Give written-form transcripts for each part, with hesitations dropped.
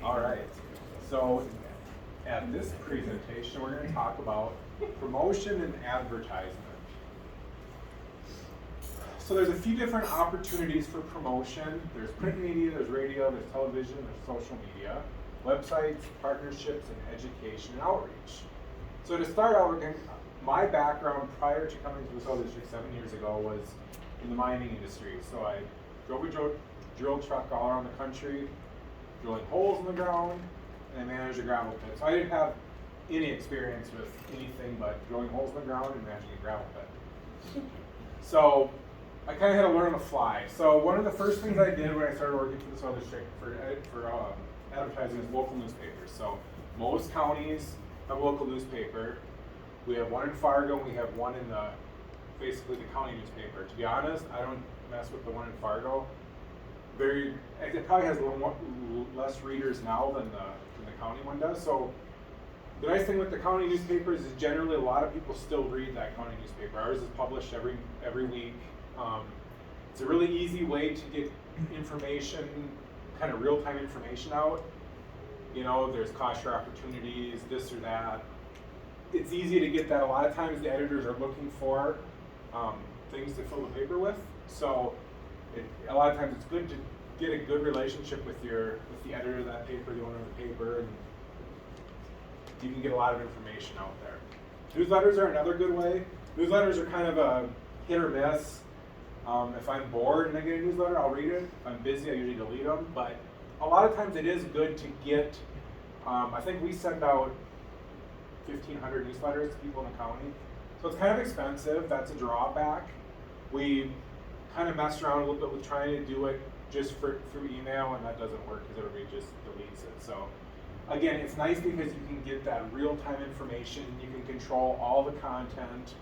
All right, so at this presentation, we're going to talk about promotion and advertisement. So there's a few different opportunities for promotion. There's print media, there's radio, there's television, there's social media, websites, partnerships, and education and outreach. So to start out, my background prior to coming to the South District 7 years ago was in the mining industry. So I drove a drill truck all around the country, drilling holes in the ground, and I managed a gravel pit. So I didn't have any experience with anything but drilling holes in the ground and managing a gravel pit. So I kind of had to learn on the fly. So one of the first things I did when I started working for the South District for advertising is local newspapers. So most counties have a local newspaper. We have one in Fargo, and we have one in basically the county newspaper. To be honest, I don't mess with the one in Fargo. It probably has a little more, less readers now than the county one does. So the nice thing with the county newspapers is generally a lot of people still read that county newspaper. Ours is published every week. It's a really easy way to get information, kind of real-time information out. You know, there's cost share opportunities, this or that. It's easy to get that. A lot of times the editors are looking for things to fill the paper with. So a lot of times it's good to get a good relationship with the editor of that paper, the owner of the paper, and you can get a lot of information out there. Newsletters are another good way. Newsletters are kind of a hit or miss. If I'm bored and I get a newsletter, I'll read it. If I'm busy, I usually delete them. But a lot of times it is good to get, I think we send out 1,500 newsletters to people in the county. So it's kind of expensive. That's a drawback. We kind of messed around a little bit with trying to do it just through email, and that doesn't work because everybody just deletes it. So again, it's nice because you can get that real-time information. You can control all the content.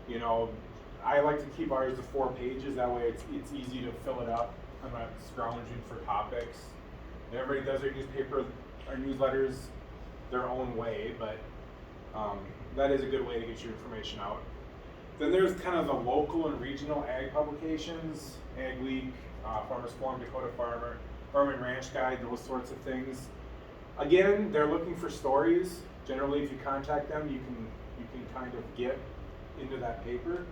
You know, I like to keep ours to 4 pages. That way it's easy to fill it up. I'm not scrounging for topics. Everybody does their newsletters their own way, but that is a good way to get your information out. Then there's kind of the local and regional ag publications, Ag Week, Farmers Forum, Dakota Farmer, Farm and Ranch Guide, those sorts of things. Again, they're looking for stories. Generally, if you contact them, you can kind of get into that paper.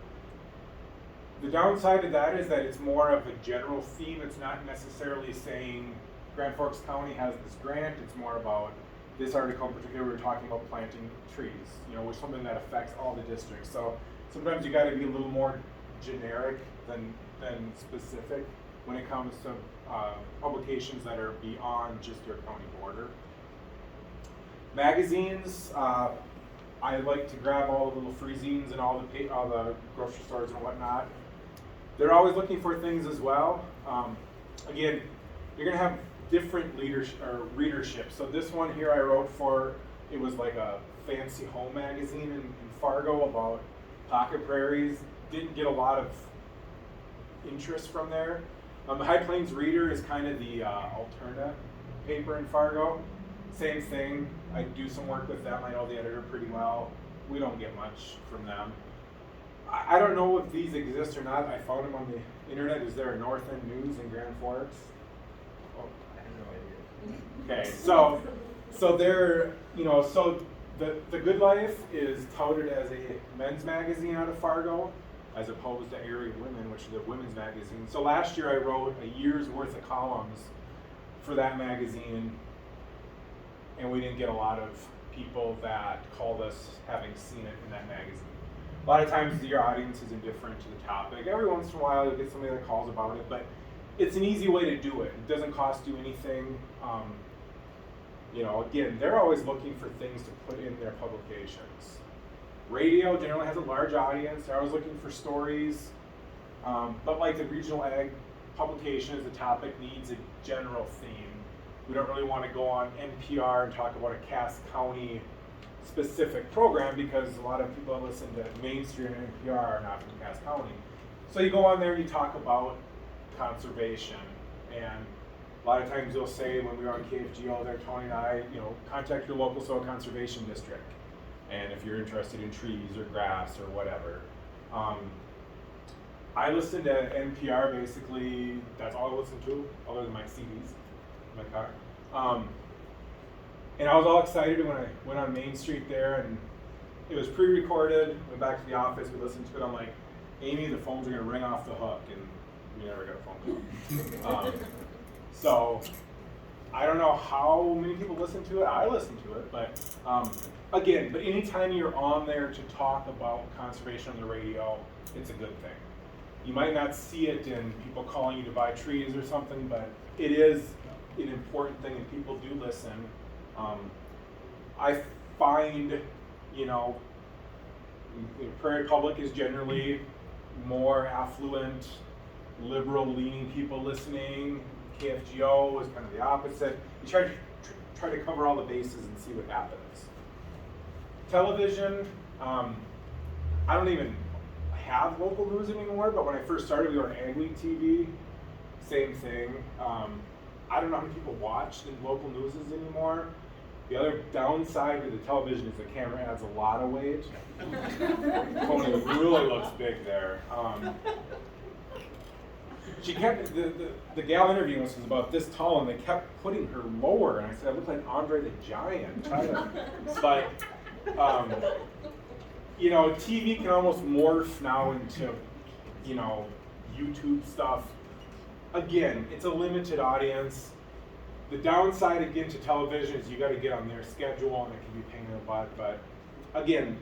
The downside of that is that it's more of a general theme. It's not necessarily saying Grand Forks County has this grant. It's more about this article in particular. We're talking about planting trees, you know, which is something that affects all the districts. So sometimes you got to be a little more generic than specific when it comes to publications that are beyond just your county border. Magazines. I like to grab all the little free zines and all the grocery stores and whatnot. They're always looking for things as well. Again, you're gonna have different readership. So this one here I wrote for, it was like a fancy home magazine in Fargo about pocket prairies. Didn't get a lot of interest from there. The High Plains Reader is kind of the alternate paper in Fargo. Same thing. I do some work with them. I know the editor pretty well. We don't get much from them. I don't know if these exist or not. I found them on the internet. Is there a North End News in Grand Forks? Oh, I have no idea. Okay, so they're, you know, so the Good Life is touted as a men's magazine out of Fargo, as opposed to Area Women, which is a women's magazine. So last year I wrote a year's worth of columns for that magazine, and we didn't get a lot of people that called us having seen it in that magazine. A lot of times your audience is indifferent to the topic. Every once in a while you'll get somebody that calls about it, but it's an easy way to do it. It doesn't cost you anything. You know, again, they're always looking for things to put in their publications. Radio generally has a large audience. They're always looking for stories. But like the regional ag publications, the topic needs a general theme. We don't really want to go on NPR and talk about a Cass County specific program because a lot of people that listen to mainstream NPR are not from Cass County. So you go on there and you talk about conservation, and a lot of times you'll say when we were on KFGO there, Tony and I, you know, contact your local soil conservation district, and if you're interested in trees or grass or whatever. I listen to NPR basically, that's all I listen to, other than my CDs. in my car. And I was all excited when I went on Main Street there, and it was pre-recorded. Went back to the office, we listened to it. I'm like, Amy, the phones are gonna ring off the hook, and we never got a phone call. So I don't know how many people listen to it. I listen to it, but again, but anytime you're on there to talk about conservation on the radio, it's a good thing. You might not see it in people calling you to buy trees or something, but it is an important thing, and people do listen. I find, you know, Prairie Public is generally more affluent, liberal-leaning people listening. KFGO is kind of the opposite. You try to cover all the bases and see what happens. Television, I don't even have local news anymore, but when I first started, we were on Ag Week TV, same thing. I don't know how many people watch the local newses anymore. The other downside to the television is the camera adds a lot of weight. Tony really looks big there. She kept, the gal interviewing us was about this tall, and they kept putting her lower, and I said, I look like Andre the Giant. But, you know, TV can almost morph now into, you know, YouTube stuff. Again, it's a limited audience. The downside, again, to television is you got to get on their schedule, and it can be a pain in the butt. But again,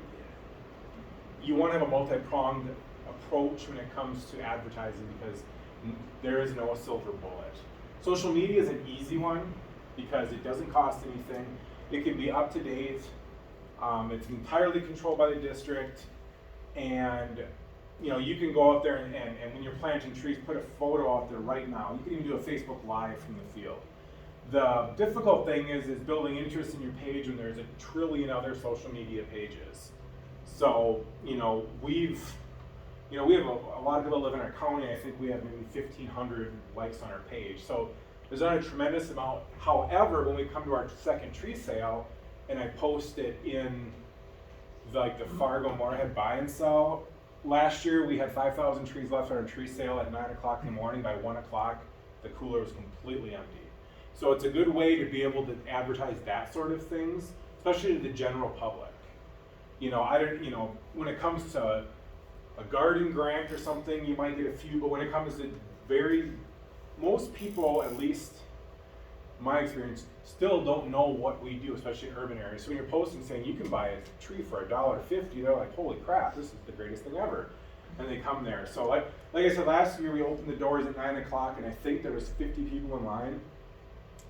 you want to have a multi-pronged approach when it comes to advertising, because there is no silver bullet. Social media is an easy one because it doesn't cost anything. It can be up to date. It's entirely controlled by the district, and you know, you can go out there and when you're planting trees, put a photo out there right now. You can even do a Facebook Live from the field. The difficult thing is building interest in your page when there's a trillion other social media pages. So, you know, we have a lot of people live in our county. I think we have maybe 1,500 likes on our page. So there's not a tremendous amount. However, when we come to our second tree sale, and I post it in the Fargo Moorhead buy and sell, last year we had 5,000 trees left on our tree sale at 9 o'clock in the morning. By 1 o'clock, the cooler was completely empty. So it's a good way to be able to advertise that sort of things, especially to the general public. You know, when it comes to a garden grant or something, you might get a few, but when it comes to most people, at least my experience, still don't know what we do, especially in urban areas. So when you're posting saying you can buy a tree for $1.50, they're like, holy crap, this is the greatest thing ever. And they come there. So like I said, last year we opened the doors at 9 o'clock, and I think there was 50 people in line,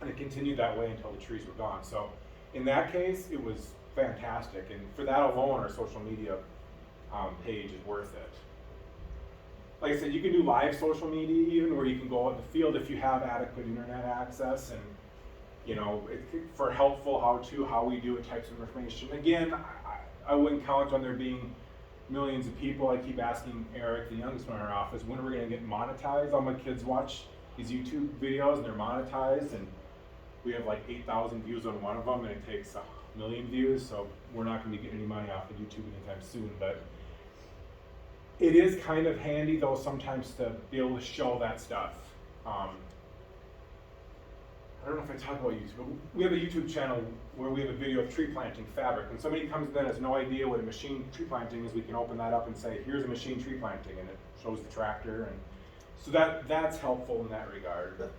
and it continued that way until the trees were gone. So in that case, it was fantastic, and for that alone, our social media page is worth it. Like I said, you can do live social media even, where you can go out in the field if you have adequate internet access, and you know, for helpful how we do it types of information. Again, I wouldn't count on there being millions of people. I keep asking Eric, the youngest one in our office, when are we going to get monetized? All my kids watch these YouTube videos and they're monetized, and we have like 8,000 views on one of them, and it takes 1 million views, so we're not going to be getting any money off of YouTube anytime soon. But it is kind of handy though sometimes to be able to show that stuff. I don't know if I talk about YouTube, but we have a YouTube channel where we have a video of tree planting fabric. When somebody comes in and has no idea what a machine tree planting is, we can open that up and say, here's a machine tree planting, and it shows the tractor. And so that's helpful in that regard.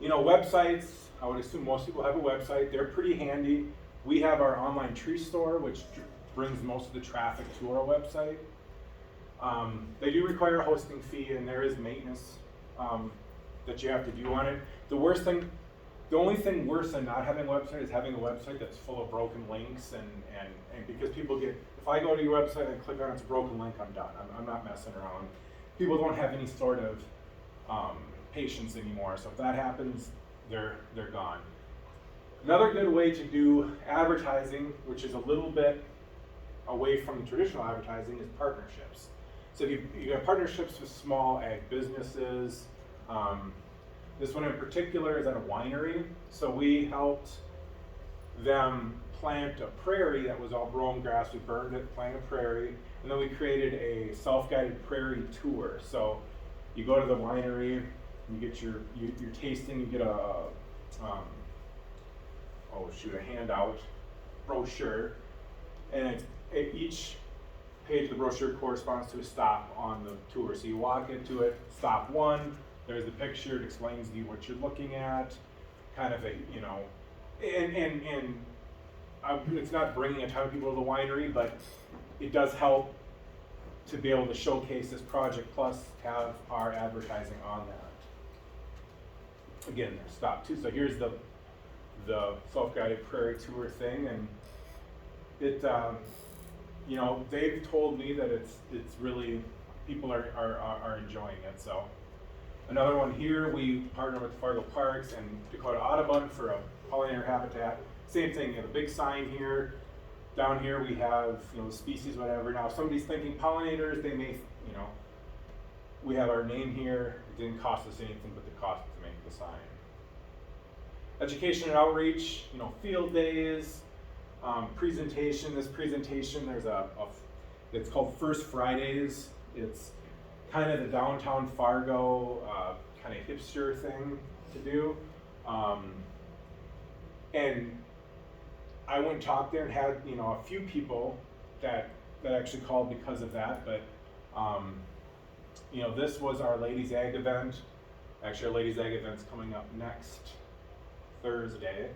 You know, websites, I would assume most people have a website. They're pretty handy. We have our online tree store, which brings most of the traffic to our website. They do require a hosting fee, and there is maintenance that you have to do on it. The only thing worse than not having a website is having a website that's full of broken links, and because people get, if I go to your website and click on it's a broken link, I'm done. I'm not messing around. People don't have any sort of patience anymore, so if that happens, they're gone. Another good way to do advertising, which is a little bit away from traditional advertising, is partnerships. So you have partnerships with small ag businesses. This one in particular is at a winery. So we helped them plant a prairie that was all grown grass. We burned it, planted a prairie, and then we created a self-guided prairie tour. So you go to the winery, you get your tasting, you get a a handout brochure, and each page of the brochure corresponds to a stop on the tour. So you walk into it, stop 1, there's the picture, it explains to you what you're looking at, kind of a, it's not bringing a ton of people to the winery, but it does help to be able to showcase this project, plus have our advertising on that. Again, there's stop 2. So here's the self-guided prairie tour thing, and it, they've told me that it's really, people are enjoying it. So another one here, we partner with Fargo Parks and Dakota Audubon for a pollinator habitat. Same thing, you have a big sign here. Down here we have, species, whatever. Now if somebody's thinking pollinators, they may, we have our name here. It didn't cost us anything but the cost to make the sign. Education and outreach, field days, presentation. This presentation, there's it's called First Fridays. It's kind of the downtown Fargo kind of hipster thing to do. And I went and talked there and had, a few people that actually called because of that. But, this was our Ladies Ag event. Actually, our Ladies Ag event's coming up next Thursday.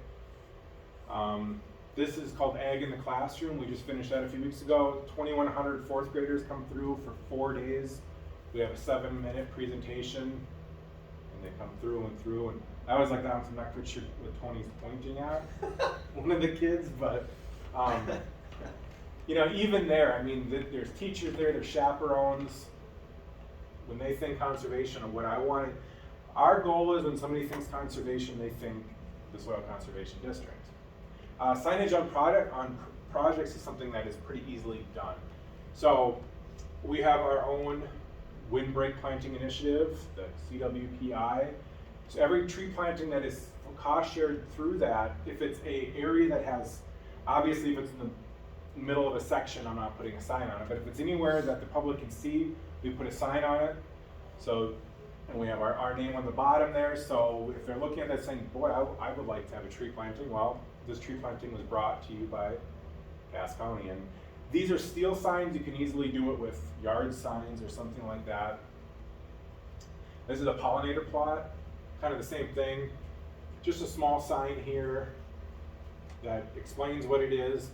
This is called Ag in the Classroom. We just finished that a few weeks ago. 2,100 fourth graders come through for 4 days. We have a 7-minute presentation, and they come through. And I always like that. I'm not quite sure what Tony's pointing at, one of the kids, but even there, there's teachers there, there's chaperones. When they think conservation, or what I want, our goal is when somebody thinks conservation, they think the Soil Conservation District. Signage on projects is something that is pretty easily done. So we have our own windbreak planting initiative, the CWPI. So every tree planting that is cost shared through that, if it's an area that has, obviously if it's in the middle of a section, I'm not putting a sign on it, but if it's anywhere that the public can see, we put a sign on it. So, and we have our name on the bottom there, so if they're looking at that saying, boy, I would like to have a tree planting, well, this tree planting was brought to you by Cass County. And these are steel signs. You can easily do it with yard signs or something like that. This is a pollinator plot, kind of the same thing. Just a small sign here that explains what it is.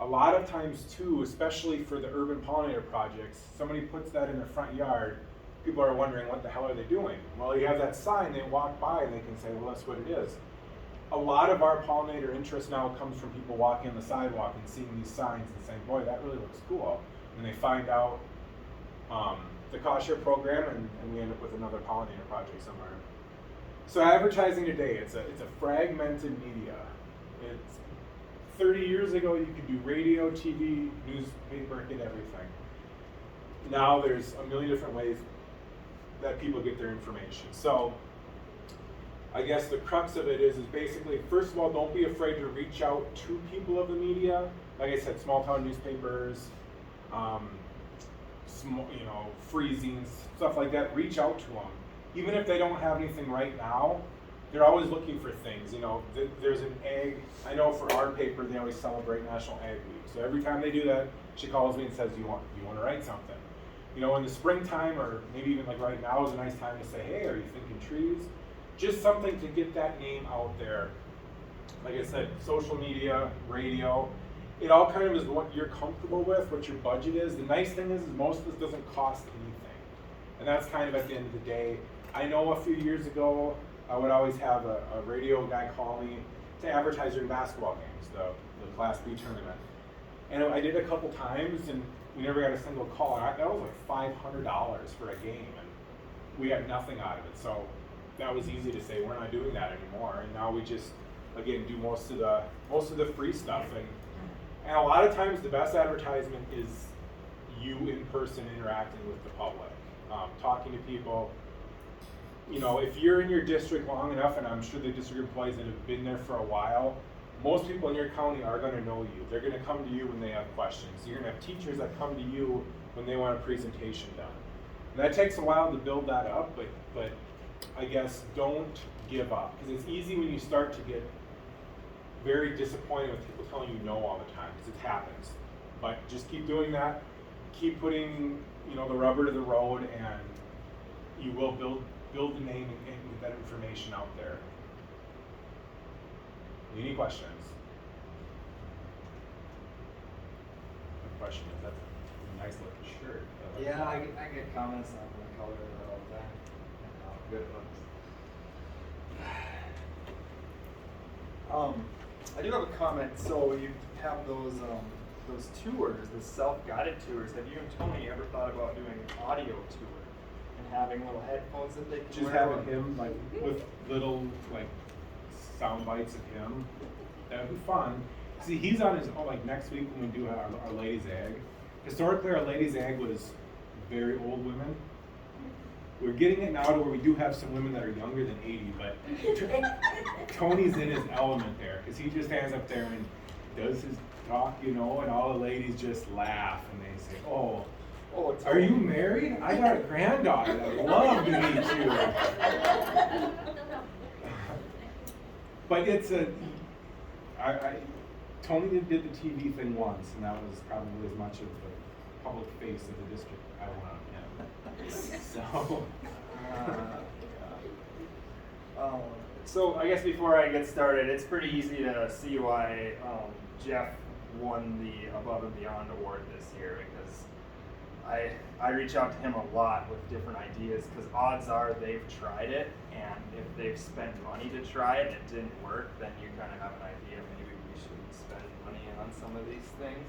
A lot of times too, especially for the urban pollinator projects, somebody puts that in their front yard, people are wondering what the hell are they doing? Well, you have that sign, they walk by and they can say, well, that's what it is. A lot of our pollinator interest now comes from people walking on the sidewalk and seeing these signs and saying, boy, that really looks cool. And they find out the cost share program, and we end up with another pollinator project somewhere. So advertising today, it's a fragmented media. It's 30 years ago, you could do radio, TV, newspaper, get everything. Now there's a million different ways that people get their information. So I guess the crux of it is basically, first of all, don't be afraid to reach out to people of the media. Like I said, small town newspapers, freezings, stuff like that. Reach out to them. Even if they don't have anything right now, they're always looking for things. There's an ag, I know for our paper, they always celebrate National Ag Week. So every time they do that, she calls me and says, you want to write something? In the springtime, or maybe even like right now is a nice time to say, hey, are you thinking trees? Just something to get that name out there. Like I said, social media, radio, it all kind of is what you're comfortable with, what your budget is. The nice thing is most of this doesn't cost anything. And that's kind of at the end of the day. I know a few years ago, I would always have a radio guy call me to advertise during basketball games, the Class B tournament. And I did a couple times, and we never got a single call. And that was like $500 for a game, and we got nothing out of it. So that was easy to say, we're not doing that anymore. And now we just, again, do most of the free stuff. And a lot of times the best advertisement is you in person interacting with the public, talking to people. If you're in your district long enough, and I'm sure the district employees that have been there for a while, most people in your county are going to know you. They're going to come to you when they have questions. You're going to have teachers that come to you when they want a presentation done. And that takes a while to build that up, but I guess, don't give up. Because it's easy when you start to get very disappointed with people telling you no all the time, because it happens. But just keep doing that. Keep putting, the rubber to the road, and you will build the name and get that information out there. Any questions? My question is, that's a nice looking shirt. Yeah, I get comments on the color of it all the time. And how good it looks. I do have a comment. So you have those tours, the self-guided tours. Have you and Tony ever thought about doing an audio tour and having little headphones that they can Just wear? having him with little sound bites of him. That would be fun. See, he's on his own. Next week when we do our Ladies' Egg. Historically, our Ladies' Egg was very old women. We're getting it now to where we do have some women that are younger than 80, but Tony's in his element there, because he just stands up there and does his talk, and all the ladies just laugh and they say, "Oh, are you married? I got a granddaughter. I'd love to meet you." But it's Tony did the TV thing once, and that was probably as much of the public face of the district I want on him. So I guess before I get started, it's pretty easy to see why Jeff won the Above and Beyond award this year, because I reach out to him a lot with different ideas, because odds are they've tried it, and if they've spent money to try it and it didn't work, then you kind of have an idea maybe we shouldn't spend money on some of these things.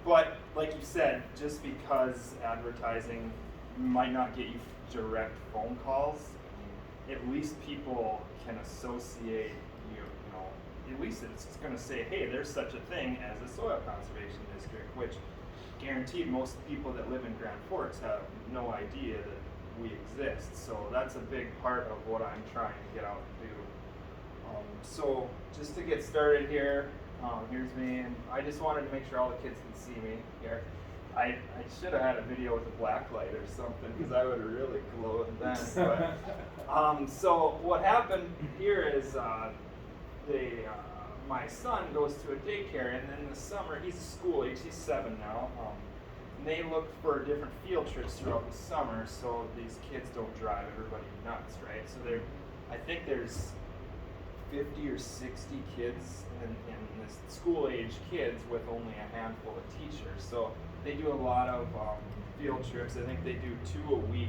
But like you said, just because advertising might not get you direct phone calls, at least people can associate at least it's going to say, hey, there's such a thing as a soil conservation district, which guaranteed most people that live in Grand Forks have no idea that we exist. So that's a big part of what I'm trying to get out and do. So just to get started here, here's me, and I just wanted to make sure all the kids can see me here. I should have had a video with a black light or something, because I would have really glowed then. But, so what happened here is my son goes to a daycare, and in the summer, he's school age, he's 7 now, and they look for different field trips throughout the summer, so these kids don't drive everybody nuts, right? So I think there's 50 or 60 kids in this school age kids with only a handful of teachers. So they do a lot of field trips. I think they do 2 a week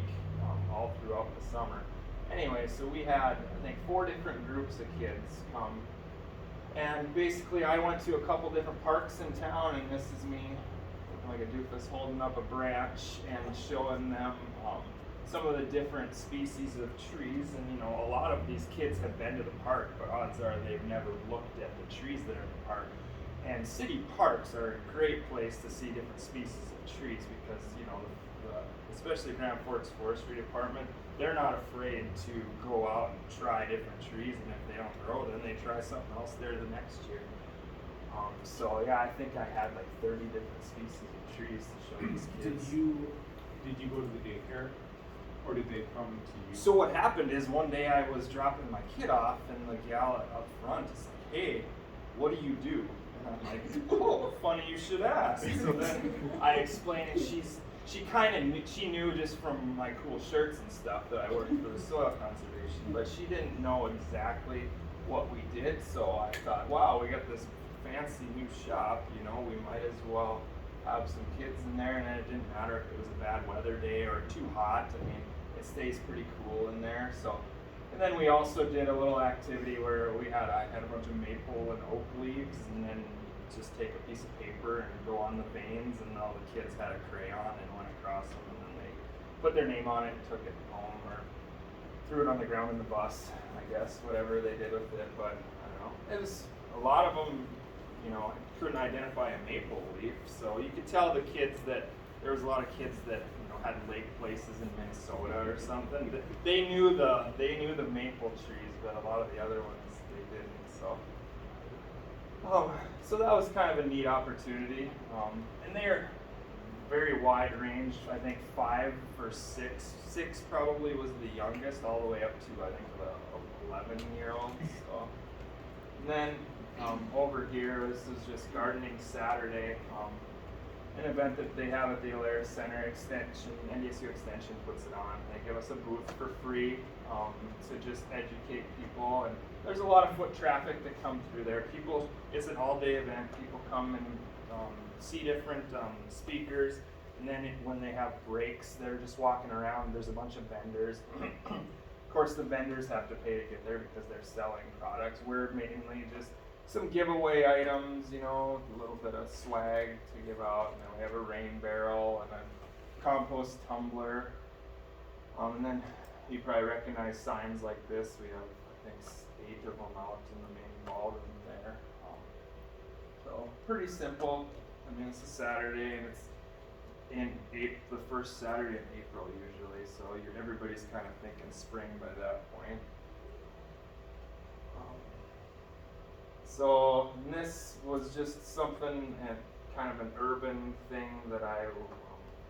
all throughout the summer. Anyway, so we had, I think, 4 different groups of kids come. And basically I went to a couple different parks in town, and this is me looking like a doofus holding up a branch and showing them some of the different species of trees. And a lot of these kids have been to the park, but odds are they've never looked at the trees that are in the park. And city parks are a great place to see different species of trees, because especially Grand Forks Forestry Department, they're not afraid to go out and try different trees, and if they don't grow, then they try something else there the next year. So yeah, I think I had 30 different species of trees to show these kids. Did you go to the daycare, or did they come to you? So what happened is, one day I was dropping my kid off, and the gal up front is like, "Hey, what do you do?" And I'm like, "Oh, funny you should ask." So then I explained, and she knew just from my cool shirts and stuff that I worked for the soil conservation, but she didn't know exactly what we did. So I thought, wow, we got this fancy new shop, we might as well have some kids in there. And it didn't matter if it was a bad weather day or too hot. I mean, it stays pretty cool in there. So, and then we also did a little activity where I had a bunch of maple and oak leaves, and then just take a piece of paper and go on the veins, and all the kids had a crayon and went across them, and then they put their name on it and took it home, or threw it on the ground in the bus, I guess, whatever they did with it. But I don't know, it was a lot of them, couldn't identify a maple leaf, so you could tell the kids that there was a lot of kids that had lake places in Minnesota or something. They knew the maple trees, but a lot of the other ones they didn't. So that was kind of a neat opportunity. And very wide range. I think 5 or 6. 6 probably was the youngest, all the way up to I think the 11-year-olds. So, and then over here, this is just Gardening Saturday, an event that they have at the Alaris Center Extension. NDSU Extension puts it on. They give us a booth for free to just educate people, and there's a lot of foot traffic that come through there. People, it's an all-day event. People come and see different speakers, and then when they have breaks, they're just walking around. There's a bunch of vendors. Of course, the vendors have to pay to get there because they're selling products. We're mainly just some giveaway items, you know, a little bit of swag to give out. And then we have a rain barrel and a compost tumbler. And then you probably recognize signs like this. We have, I think, 8 of them out in the main ballroom there. So pretty simple. I mean, it's a Saturday, and it's the first Saturday in April usually. So everybody's kind of thinking spring by that point. So this was just something, kind of an urban thing that I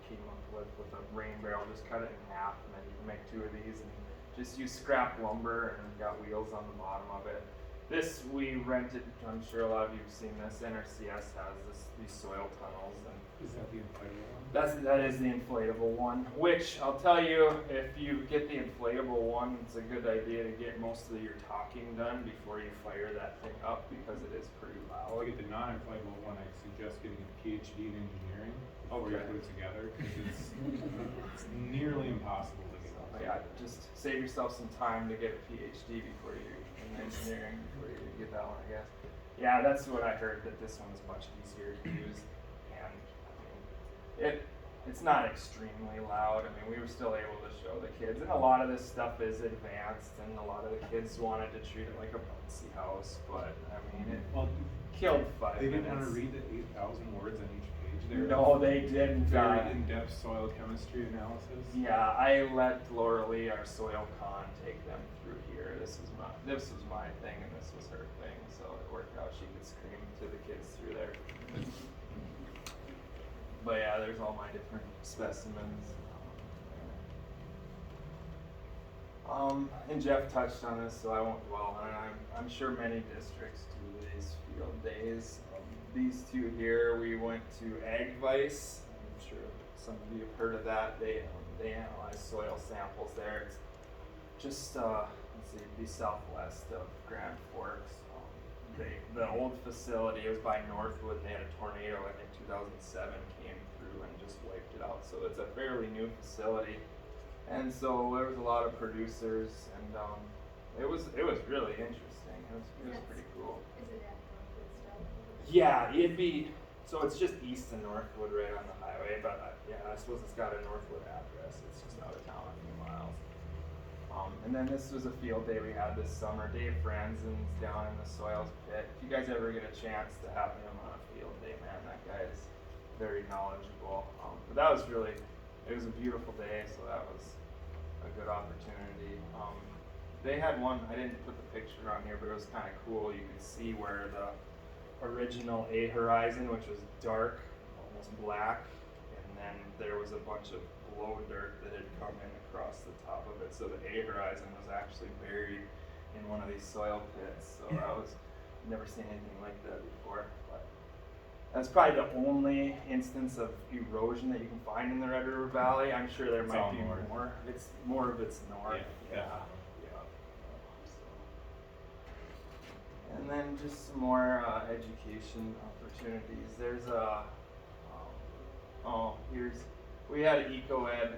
came up with a rain barrel. Just cut it in half, and then you can make 2 of these, and just use scrap lumber, and got wheels on the bottom of it. This we rented. I'm sure a lot of you have seen this. NRCS has these soil tunnels, and Is that the inflatable one? that is the inflatable one, which I'll tell you, if you get the inflatable one, it's a good idea to get most of your talking done before you fire that thing up, because it is pretty I'll loud. get the non-inflatable one. I suggest getting a PhD in engineering before you Okay. put it together, because it's nearly impossible to get off. Yeah, just save yourself some time to get a PhD before you in engineering before you get that one, I guess. Yeah, that's what I heard, that this one is much easier to use, and I mean, it's not extremely loud. I mean, we were still able to show the kids, and a lot of this stuff is advanced, and a lot of the kids wanted to treat it like a bouncy house, but I mean, it Well, killed 5 they minutes. didn't want to read the 8,000 words on each page there. No, they didn't. Very in-depth soil chemistry analysis. Yeah, I let Laura Lee, our soil con, take them through here. This was my thing, and this was her thing, so it worked out. She could scream to the kids through there. But yeah, there's all my different specimens. And Jeff touched on this, so I won't dwell on it. I'm sure many districts do these field days. These 2 here, we went to AgVice. I'm sure some of you have heard of that. They analyze soil samples there. It's just let's see, be southwest of Grand Forks. The old facility, it was by Northwood. They had a tornado, I think 2007, came through and just wiped it out. So it's a fairly new facility, and so there was a lot of producers, and it was really interesting. It was pretty cool. Is it at Northwood still? Yeah, so it's just east of Northwood, right on the highway. But yeah, I suppose it's got a Northwood address. It's just out of town a few miles. And then this was a field day we had this summer. Dave Franzen's down in the soils pit. If you guys ever get a chance to have him on a field day, man, that guy is very knowledgeable. But that was it was a beautiful day, so that was a good opportunity. They had one, I didn't put the picture on here, but it was kind of cool. You could see where the original A horizon, which was dark, almost black, and then there was a bunch of blow dirt that had come in across the top of it. So the A horizon was actually buried in one of these soil pits. So that was, never seen anything like that before. But that's probably the only instance of erosion that you can find in the Red River Valley. I'm sure there It's might all be north. more. It's more of it's north. Yeah. And then just some more education opportunities. There's we had an eco-ed.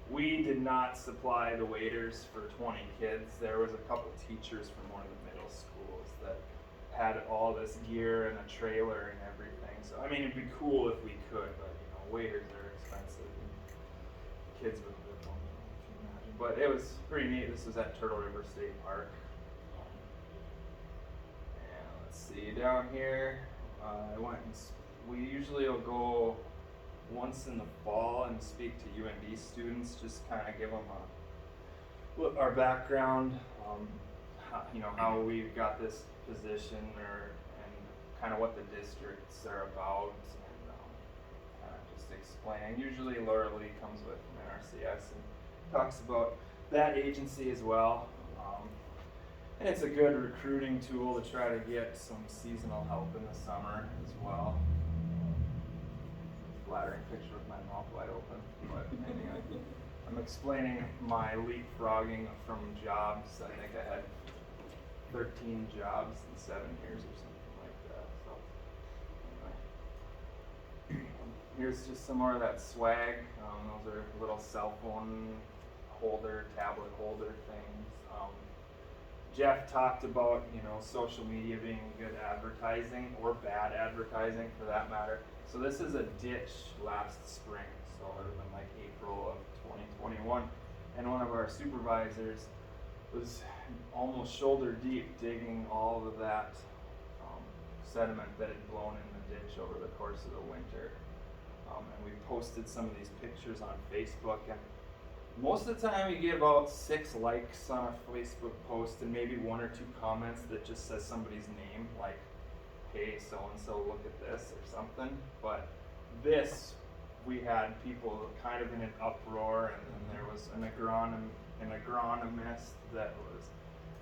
We did not supply the waiters for 20 kids. There was a couple teachers from one of the middle schools that had all this gear and a trailer and everything. So I mean, it'd be cool if we could, but waiters are expensive, and kids would live on them, if you can imagine. But it was pretty neat. This was at Turtle River State Park. And let's see, down here, we usually will go once in the fall and speak to UND students, just kind of give them our background, how we got this position, and kind of what the districts are about, and kind of just explaining. Usually Laura Lee comes with from NRCS and talks about that agency as well. And it's a good recruiting tool to try to get some seasonal help in the summer as well. Flattering picture with my mouth wide open. But anyway, I'm explaining my leapfrogging from jobs. I think I had 13 jobs in 7 years or something like that. So anyway, here's just some more of that swag. Those are little cell phone holder, tablet holder things. Jeff talked about, social media being good advertising or bad advertising for that matter. So this is a ditch last spring, so it would have been like April of 2021, and one of our supervisors was almost shoulder deep digging all of that sediment that had blown in the ditch over the course of the winter. And we posted some of these pictures on Facebook, and most of the time you get about 6 likes on a Facebook post and maybe 1 or 2 comments that just says somebody's name, like, hey, so-and-so, look at this or something. But this, we had people kind of in an uproar, and then there was an agronomist that was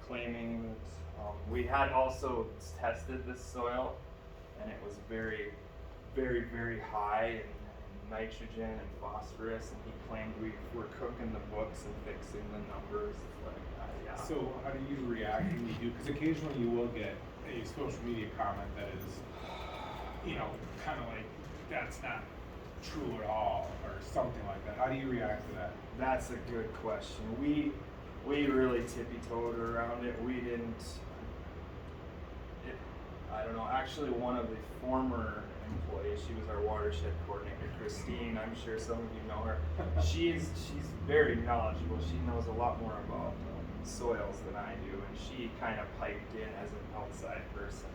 claiming that we had also tested this soil, and it was very, very, very high in nitrogen and phosphorus, and he claimed we were cooking the books and fixing the numbers. Yeah. So how do you react when you do? Because occasionally you will get a social media comment that is, kind of like, that's not true at all, or something like that. How do you react to that? That's a good question. We really tippy-toed around it. We didn't. I don't know. Actually, one of the former employees, she was our watershed coordinator, Christine. I'm sure some of you know her. She's very knowledgeable. She knows a lot more about soils than I do, and she kind of piped in as an outside person.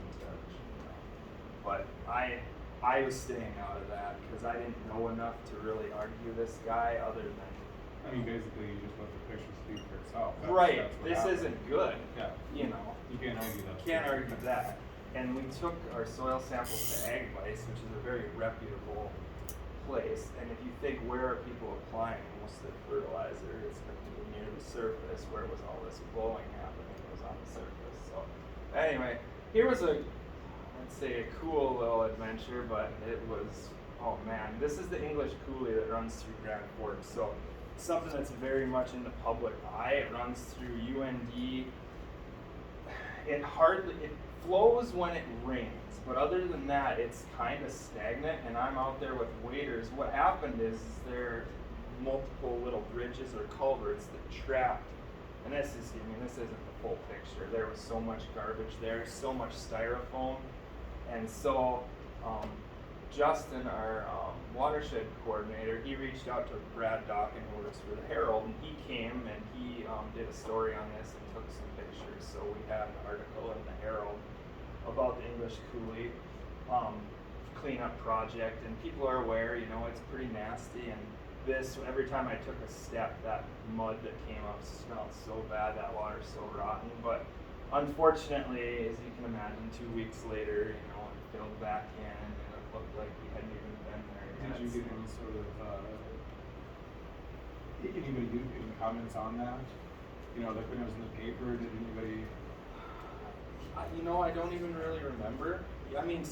But I was staying out of that because I didn't know enough to really argue this guy, other than. I mean, basically, you just let the picture speak for itself. Right. That's what This happened. isn't good. Yeah. You can't argue that. Can't argue that. And we took our soil samples to AgVice, which is a very reputable place. And if you think, where are people applying most of the fertilizer, it's going to be near the surface, where was all this blowing happening? It was on the surface. So anyway, here was let's say a cool little adventure, but it was, oh man, this is the English coulee that runs through Grand Forks. So something that's very much in the public eye. It runs through UND. It flows when it rains, but other than that, it's kind of stagnant, and I'm out there with waders. What happened is there are multiple little bridges or culverts that trapped, and this isn't the full picture. There was so much garbage there, so much styrofoam, and so Justin, our watershed coordinator, he reached out to Brad Dawkins, who works for the Herald, and he came and he did a story on this and took some pictures. So we have an article in the Herald about the English coulee cleanup project, and people are aware, it's pretty nasty, and every time I took a step, that mud that came up smelled so bad, that water's so rotten. But unfortunately, as you can imagine, 2 weeks later, it filled back in, and it looked like we hadn't even been there yet. Did you get any sort of, anybody do any comments on that? Like when it was in the paper, did anybody? I don't even really remember. I mean,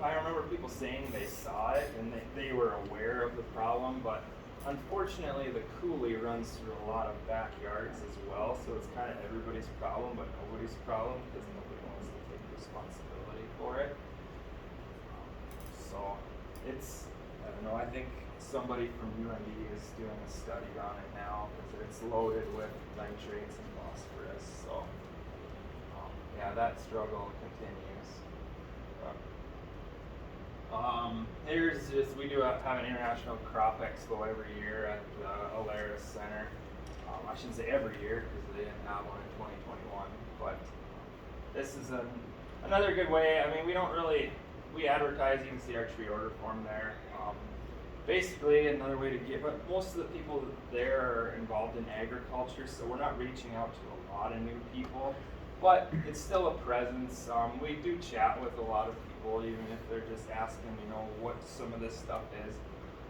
I remember people saying they saw it and they were aware of the problem, but unfortunately the coulee runs through a lot of backyards as well, so it's kind of everybody's problem, but nobody's problem because nobody wants to take responsibility for it. So I don't know, I think somebody from UND is doing a study on it now because it's loaded with nitrates and phosphorus, so that struggle continues. We do have an international crop expo every year at the Alaris Center. I shouldn't say every year because they didn't have one in 2021, but this is another good way. I mean, we advertise. You can see our tree order form there. Basically, another way to but most of the people there are involved in agriculture, so we're not reaching out to a lot of new people. But it's still a presence. We do chat with a lot of people, even if they're just asking, what some of this stuff is.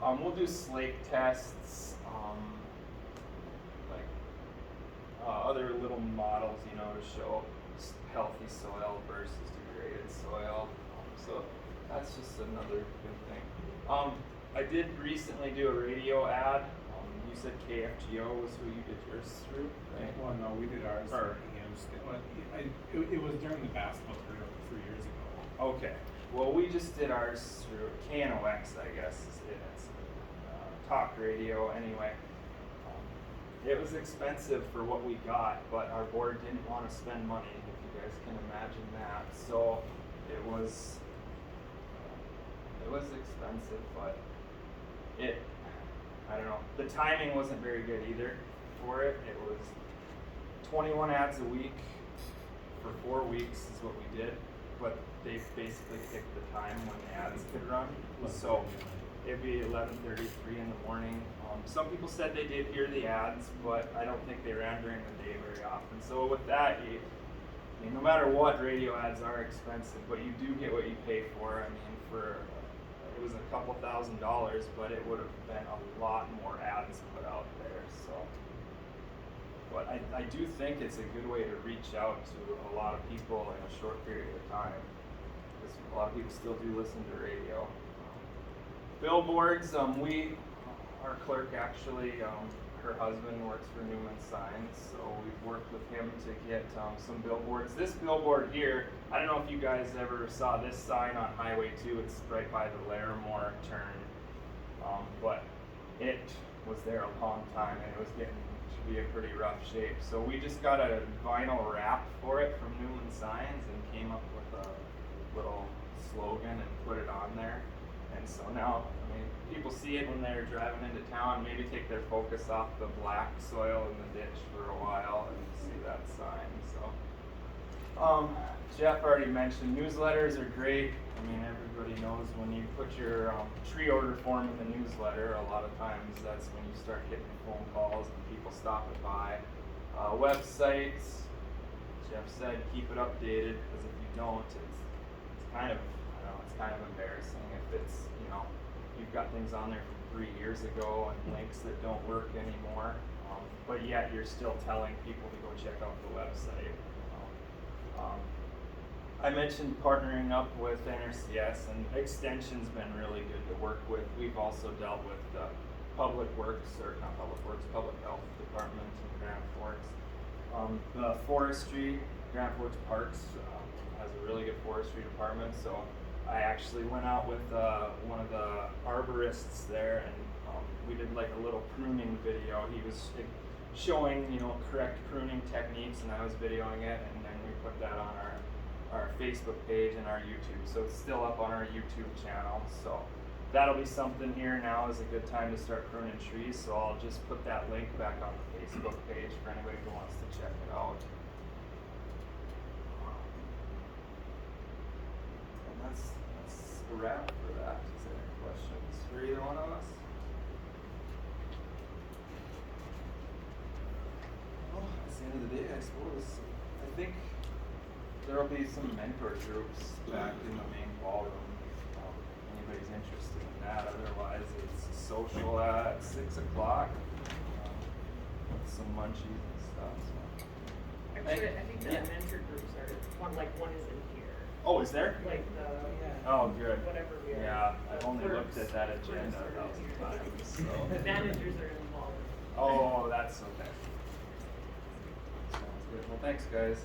We'll do slate tests, like other little models, you know, to show healthy soil versus degraded soil. So that's just another good thing. I did recently do a radio ad. You said KFGO was who you did yours through, right? Well, no, we did ours. Or- It was during the basketball tournament 3 years ago. Okay. Well, we just did ours through KNOX, I guess is it. It's talk radio anyway. It was expensive for what we got, but our board didn't want to spend money, if you guys can imagine that. So it was expensive, but I don't know. The timing wasn't very good either for it. It was 21 ads a week for 4 weeks is what we did, but they basically picked the time when the ads could run. So it'd be 11:33 in the morning. Some people said they did hear the ads, but I don't think they ran during the day very often. So with that, no matter what, radio ads are expensive, but you do get what you pay for. I mean, it was a couple $1,000s, but it would have been a lot more ads put out there. So, but I do think it's a good way to reach out to a lot of people in a short period of time, because a lot of people still do listen to radio. Billboards, our clerk actually, her husband works for Newman Signs, so we've worked with him to get some billboards. This billboard here, I don't know if you guys ever saw this sign on Highway 2, it's right by the Larimore turn, but it was there a long time and it was getting to be in pretty rough shape. So we just got a vinyl wrap for it from Newman Signs and came up with a little slogan and put it on there. And so now, I mean, people see it when they're driving into town, maybe take their focus off the black soil in the ditch for a while and see that sign. So, Jeff already mentioned newsletters are great. I mean, everybody knows when you put your tree order form in the newsletter, a lot of times that's when you start getting phone calls and people stopping by. Websites, Jeff said, keep it updated, because if you don't, it's kind of, I don't know, it's kind of embarrassing if it's, you've got things on there from 3 years ago and links that don't work anymore, but yet you're still telling people to go check out the website. I mentioned partnering up with NRCS, and Extension's been really good to work with. We've also dealt with Public Works, or not Public Works, Public Health Department in Grand Forks. The forestry, Grand Forks Parks has a really good forestry department, so I actually went out with one of the arborists there, and we did like a little pruning video. He was showing, correct pruning techniques, and I was videoing it, and then we put that on our Facebook page and our YouTube. So it's still up on our YouTube channel. So that'll be something here now is a good time to start pruning trees. So I'll just put that link back on the Facebook page for anybody who wants to check it out. And that's a wrap for that. Is there any questions for either one of us? Well, that's the end of the day, I suppose. I think there will be some mentor groups back in the main ballroom. Anybody's interested in that. Otherwise, it's social at 6 o'clock. Some munchies and stuff. So. Actually, I think the Yeah. mentor groups are, one is in here. Oh, is there? Like the, Oh, good. whatever we are. Yeah, I've the only looked clerks- at that agenda clerks are 1,000 in here. times. So. The managers are in the ballroom. Oh, that's okay. Sounds good. Well, thanks, guys.